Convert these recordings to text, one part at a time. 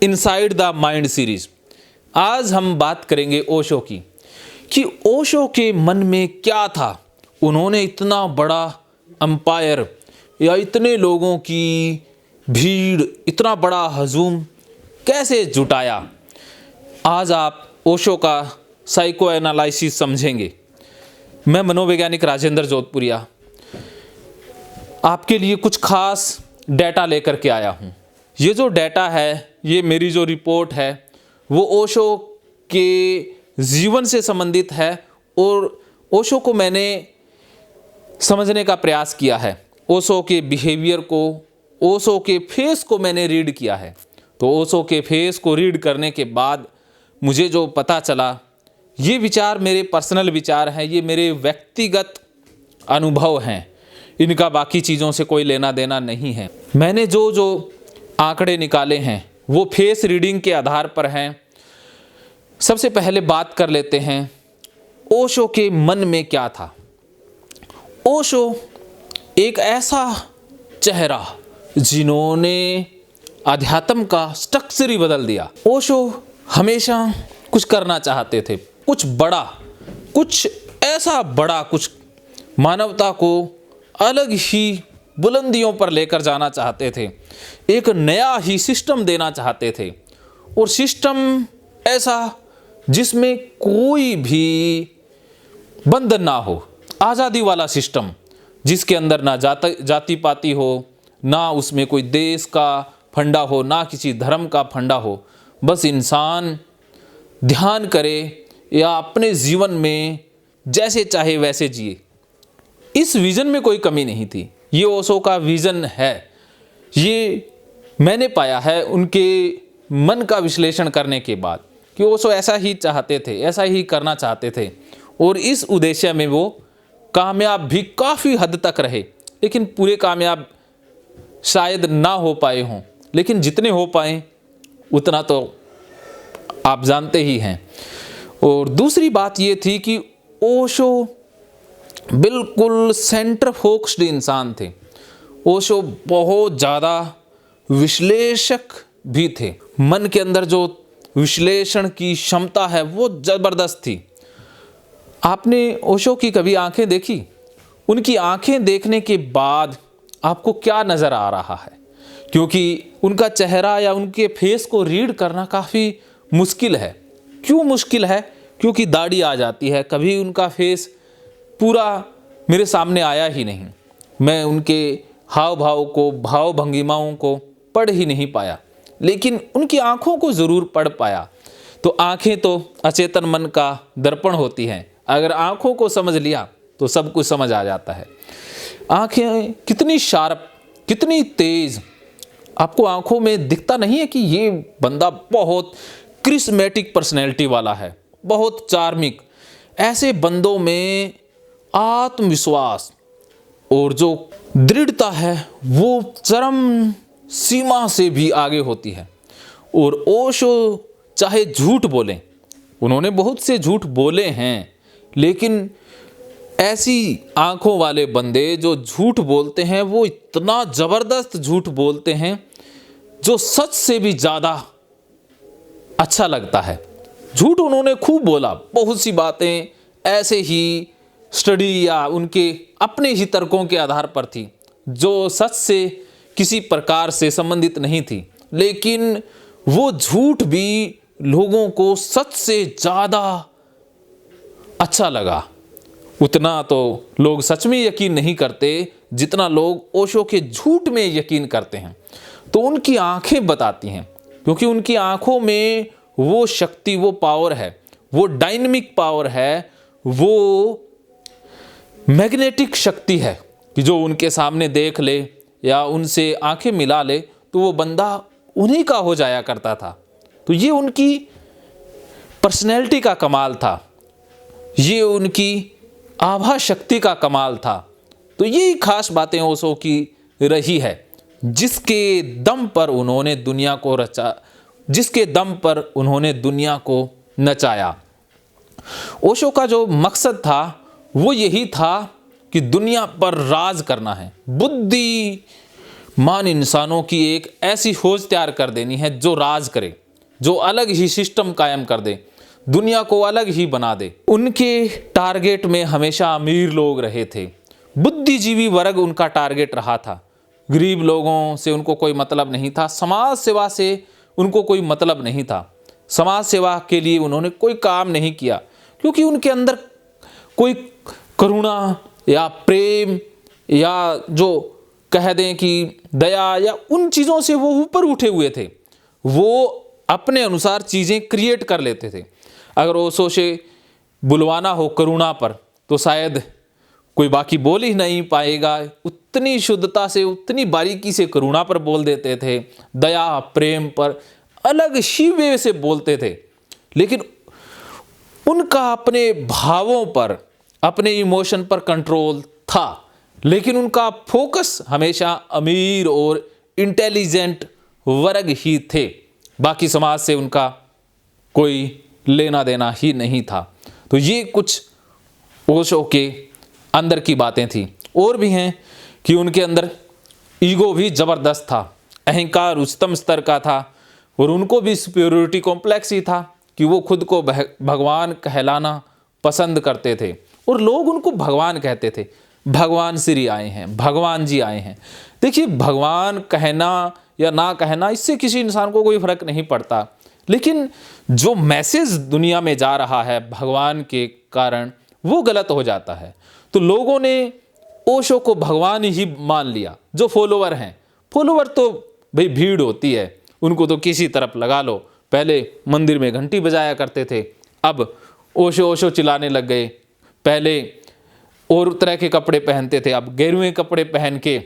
Inside the mind series. आज हम बात करेंगे ओशो की कि ओशो के मन में क्या था। उन्होंने इतना बड़ा एम्पायर या इतने लोगों की भीड़, इतना बड़ा हजूम कैसे जुटाया। आज आप ओशो का साइको एनालिसिस समझेंगे। मैं मनोवैज्ञानिक राजेंद्र जोधपुरिया आपके लिए कुछ खास डेटा लेकर के आया हूँ। ये जो डेटा है, ये मेरी जो रिपोर्ट है, वो ओशो के जीवन से संबंधित है और ओशो को मैंने समझने का प्रयास किया है। ओशो के बिहेवियर को, ओशो के फेस को मैंने रीड किया है। तो ओशो के फेस को रीड करने के बाद मुझे जो पता चला, ये विचार मेरे पर्सनल विचार हैं, ये मेरे व्यक्तिगत अनुभव हैं, इनका बाकी चीज़ों से कोई लेना देना नहीं है। मैंने जो आंकड़े निकाले हैं वो फेस रीडिंग के आधार पर हैं। सबसे पहले बात कर लेते हैं ओशो के मन में क्या था। ओशो एक ऐसा चेहरा जिन्होंने अध्यात्म का स्ट्रक्चर ही बदल दिया। ओशो हमेशा कुछ करना चाहते थे, कुछ बड़ा, कुछ ऐसा बड़ा, कुछ मानवता को अलग ही बुलंदियों पर लेकर जाना चाहते थे। एक नया ही सिस्टम देना चाहते थे और सिस्टम ऐसा जिसमें कोई भी बंधन ना हो, आज़ादी वाला सिस्टम जिसके अंदर ना जाति पाति हो, ना उसमें कोई देश का फंडा हो, ना किसी धर्म का फंडा हो। बस इंसान ध्यान करे या अपने जीवन में जैसे चाहे वैसे जिए। इस विज़न में कोई कमी नहीं थी। ये ओशो का विज़न है। ये मैंने पाया है उनके मन का विश्लेषण करने के बाद कि ओशो ऐसा ही चाहते थे, ऐसा ही करना चाहते थे और इस उद्देश्य में वो कामयाब भी काफ़ी हद तक रहे। लेकिन पूरे कामयाब शायद ना हो पाए हों, लेकिन जितने हो पाए उतना तो आप जानते ही हैं। और दूसरी बात ये थी कि ओशो बिल्कुल सेंटर फोकस्ड इंसान थे। ओशो बहुत ज़्यादा विश्लेषक भी थे। मन के अंदर जो विश्लेषण की क्षमता है वो ज़बरदस्त थी। आपने ओशो की कभी आंखें देखी? उनकी आंखें देखने के बाद आपको क्या नज़र आ रहा है? क्योंकि उनका चेहरा या उनके फेस को रीड करना काफ़ी मुश्किल है। क्यों मुश्किल है? क्योंकि दाढ़ी आ जाती है। कभी उनका फेस पूरा मेरे सामने आया ही नहीं। मैं उनके हाव भाव को, भाव भंगिमाओं को पढ़ ही नहीं पाया, लेकिन उनकी आंखों को ज़रूर पढ़ पाया। तो आंखें तो अचेतन मन का दर्पण होती हैं। अगर आंखों को समझ लिया तो सब कुछ समझ आ जाता है। आंखें कितनी शार्प, कितनी तेज़, आपको आंखों में दिखता नहीं है कि ये बंदा बहुत क्रिस्मेटिक पर्सनैलिटी वाला है, बहुत चार्मिक। ऐसे बंदों में आत्मविश्वास और जो दृढ़ता है वो चरम सीमा से भी आगे होती है। और ओशो चाहे झूठ बोलें, उन्होंने बहुत से झूठ बोले हैं, लेकिन ऐसी आंखों वाले बंदे जो झूठ बोलते हैं वो इतना ज़बरदस्त झूठ बोलते हैं जो सच से भी ज़्यादा अच्छा लगता है। झूठ उन्होंने खूब बोला, बहुत सी बातें ऐसे ही स्टडी या उनके अपने ही तर्कों के आधार पर थी जो सच से किसी प्रकार से संबंधित नहीं थी, लेकिन वो झूठ भी लोगों को सच से ज़्यादा अच्छा लगा। उतना तो लोग सच में यकीन नहीं करते जितना लोग ओशो के झूठ में यकीन करते हैं। तो उनकी आंखें बताती हैं, क्योंकि उनकी आंखों में वो शक्ति, वो पावर है, वो डायनामिक पावर है, वो मैग्नेटिक शक्ति है कि जो उनके सामने देख ले या उनसे आंखें मिला ले तो वो बंदा उन्हीं का हो जाया करता था। तो ये उनकी पर्सनैलिटी का कमाल था, ये उनकी आभा शक्ति का कमाल था। तो यही खास बातें ओशो की रही है, जिसके दम पर उन्होंने दुनिया को रचा, जिसके दम पर उन्होंने दुनिया को नचाया। ओशो का जो मकसद था वो यही था कि दुनिया पर राज करना है, बुद्धि महान इंसानों की एक ऐसी फौज तैयार कर देनी है जो राज करे, जो अलग ही सिस्टम कायम कर दे, दुनिया को अलग ही बना दे। उनके टारगेट में हमेशा अमीर लोग रहे थे, बुद्धिजीवी वर्ग उनका टारगेट रहा था। गरीब लोगों से उनको कोई मतलब नहीं था, समाज सेवा से उनको कोई मतलब नहीं था। समाज सेवा के लिए उन्होंने कोई काम नहीं किया, क्योंकि उनके अंदर कोई करुणा या प्रेम या जो कह दें कि दया या उन चीज़ों से वो ऊपर उठे हुए थे। वो अपने अनुसार चीज़ें क्रिएट कर लेते थे। अगर ओशो से बुलवाना हो करुणा पर तो शायद कोई बाकी बोल ही नहीं पाएगा। उतनी शुद्धता से, उतनी बारीकी से करुणा पर बोल देते थे, दया प्रेम पर अलग ही वे से बोलते थे। लेकिन उनका अपने भावों पर, अपने इमोशन पर कंट्रोल था, लेकिन उनका फोकस हमेशा अमीर और इंटेलिजेंट वर्ग ही थे। बाकी समाज से उनका कोई लेना देना ही नहीं था। तो ये कुछ ओशो के अंदर की बातें थी। और भी हैं कि उनके अंदर ईगो भी ज़बरदस्त था, अहंकार उच्चतम स्तर का था, और उनको भी सुपीरियरिटी कॉम्प्लेक्स ही था कि वो खुद को भगवान कहलाना पसंद करते थे, और लोग उनको भगवान कहते थे। भगवान श्री आए हैं, भगवान जी आए हैं। देखिए, भगवान कहना या ना कहना इससे किसी इंसान को कोई फर्क नहीं पड़ता, लेकिन जो मैसेज दुनिया में जा रहा है भगवान के कारण, वो गलत हो जाता है। तो लोगों ने ओशो को भगवान ही मान लिया। जो फॉलोवर हैं, फॉलोवर तो भाई भीड़ होती है, उनको तो किसी तरफ लगा लो। पहले मंदिर में घंटी बजाया करते थे, अब ओशो ओशो चिल्लाने लग गए। पहले और तरह के कपड़े पहनते थे, अब गेरुए कपड़े पहन के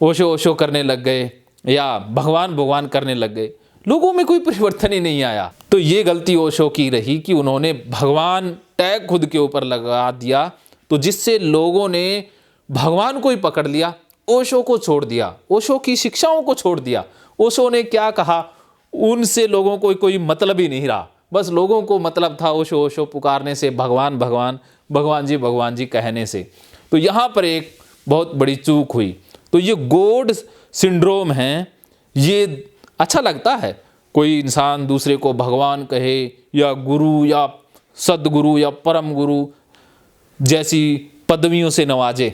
ओशो ओशो करने लग गए या भगवान भगवान करने लग गए। लोगों में कोई परिवर्तन ही नहीं आया। तो ये गलती ओशो की रही कि उन्होंने भगवान टैग खुद के ऊपर लगा दिया, तो जिससे लोगों ने भगवान को ही पकड़ लिया, ओशो को छोड़ दिया, ओशो की शिक्षाओं को छोड़ दिया। ओशो ने क्या कहा उनसे लोगों को कोई मतलब ही नहीं रहा। बस लोगों को मतलब था ओशो ओशो पुकारने से, भगवान भगवान, भगवान जी कहने से। तो यहाँ पर एक बहुत बड़ी चूक हुई। तो ये गॉड सिंड्रोम है। ये अच्छा लगता है कोई इंसान दूसरे को भगवान कहे या गुरु या सदगुरु या परम गुरु जैसी पदवियों से नवाजे,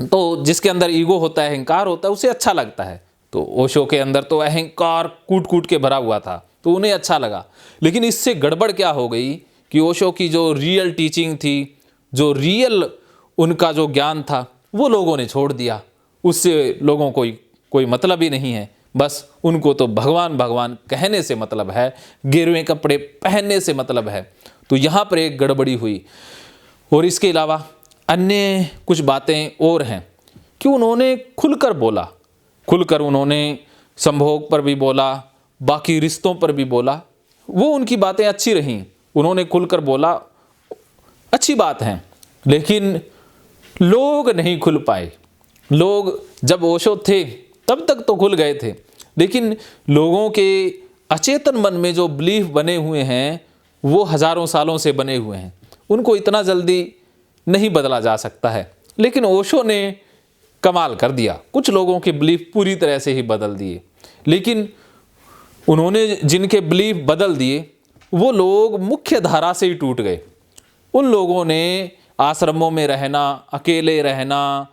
तो जिसके अंदर ईगो होता है, अहंकार होता है, उसे अच्छा लगता है। तो ओशो के अंदर तो अहंकार कूट कूट के भरा हुआ था, तो उन्हें अच्छा लगा। लेकिन इससे गड़बड़ क्या हो गई कि ओशो की जो रियल टीचिंग थी, जो रियल उनका जो ज्ञान था, वो लोगों ने छोड़ दिया। उससे लोगों को कोई मतलब ही नहीं है। बस उनको तो भगवान भगवान कहने से मतलब है, गेरुए कपड़े पहनने से मतलब है। तो यहाँ पर एक गड़बड़ी हुई। और इसके अलावा अन्य कुछ बातें और हैं कि उन्होंने खुलकर बोला, खुलकर उन्होंने संभोग पर भी बोला, बाकी रिश्तों पर भी बोला। वो उनकी बातें अच्छी रहीं, उन्होंने खुलकर बोला, अच्छी बात है। लेकिन लोग नहीं खुल पाए। लोग जब ओशो थे तब तक तो खुल गए थे, लेकिन लोगों के अचेतन मन में जो बिलीफ बने हुए हैं वो हजारों सालों से बने हुए हैं, उनको इतना जल्दी नहीं बदला जा सकता है। लेकिन ओशो ने कमाल कर दिया, कुछ लोगों के बिलीफ पूरी तरह से ही बदल दिए। लेकिन उन्होंने जिनके बिलीफ बदल दिए वो लोग मुख्य धारा से ही टूट गए। उन लोगों ने आश्रमों में रहना, अकेले रहना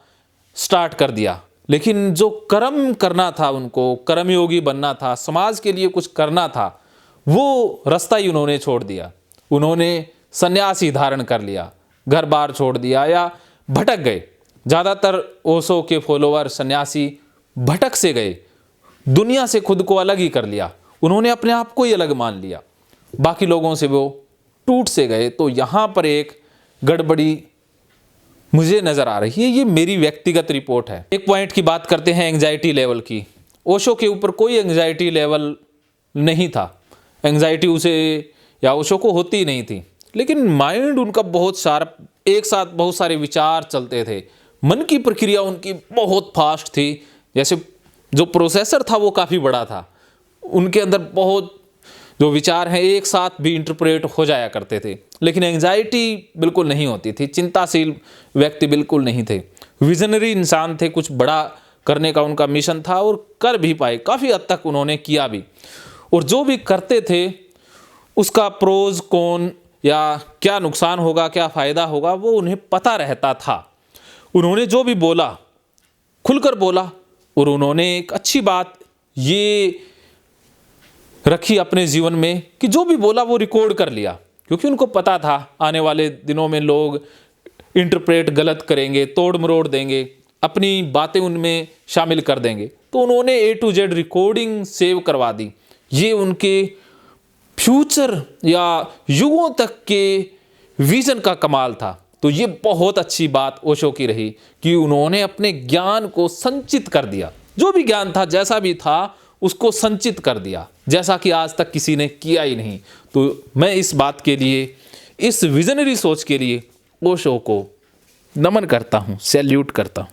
स्टार्ट कर दिया। लेकिन जो कर्म करना था, उनको कर्मयोगी बनना था, समाज के लिए कुछ करना था, वो रास्ता ही उन्होंने छोड़ दिया। उन्होंने सन्यासी धारण कर लिया, घर बार छोड़ दिया या भटक गए। ज़्यादातर ओशो के फॉलोअर सन्यासी भटक से गए, दुनिया से खुद को अलग ही कर लिया। उन्होंने अपने आप को ही अलग मान लिया, बाकी लोगों से वो टूट से गए। तो यहाँ पर एक गड़बड़ी मुझे नज़र आ रही है। ये मेरी व्यक्तिगत रिपोर्ट है। एक पॉइंट की बात करते हैं एंग्जाइटी लेवल की। ओशो के ऊपर कोई एंग्जाइटी लेवल नहीं था, एंग्जाइटी उसे या ओशो को होती ही नहीं थी। लेकिन माइंड उनका बहुत शार्प, एक साथ बहुत सारे विचार चलते थे। मन की प्रक्रिया उनकी बहुत फास्ट थी, जैसे जो प्रोसेसर था वो काफ़ी बड़ा था। उनके अंदर बहुत जो विचार हैं एक साथ भी इंटरप्रेट हो जाया करते थे। लेकिन एंग्जाइटी बिल्कुल नहीं होती थी, चिंताशील व्यक्ति बिल्कुल नहीं थे, विजनरी इंसान थे, कुछ बड़ा करने का उनका मिशन था और कर भी पाए, काफ़ी हद तक उन्होंने किया भी। और जो भी करते थे उसका प्रोज कौन या क्या नुकसान होगा, क्या फ़ायदा होगा, वो उन्हें पता रहता था। उन्होंने जो भी बोला खुलकर बोला, और उन्होंने एक अच्छी बात ये रखी अपने जीवन में कि जो भी बोला वो रिकॉर्ड कर लिया, क्योंकि उनको पता था आने वाले दिनों में लोग इंटरप्रेट गलत करेंगे, तोड़ मरोड़ देंगे, अपनी बातें उनमें शामिल कर देंगे। तो उन्होंने A to Z recording save करवा दी। ये उनके फ्यूचर या युगों तक के विजन का कमाल था। तो ये बहुत अच्छी बात ओशो की रही कि उन्होंने अपने ज्ञान को संचित कर दिया। जो भी ज्ञान था, जैसा भी था, उसको संचित कर दिया, जैसा कि आज तक किसी ने किया ही नहीं। तो मैं इस बात के लिए, इस विजनरी सोच के लिए ओशो को नमन करता हूँ, सैल्यूट करता हूँ।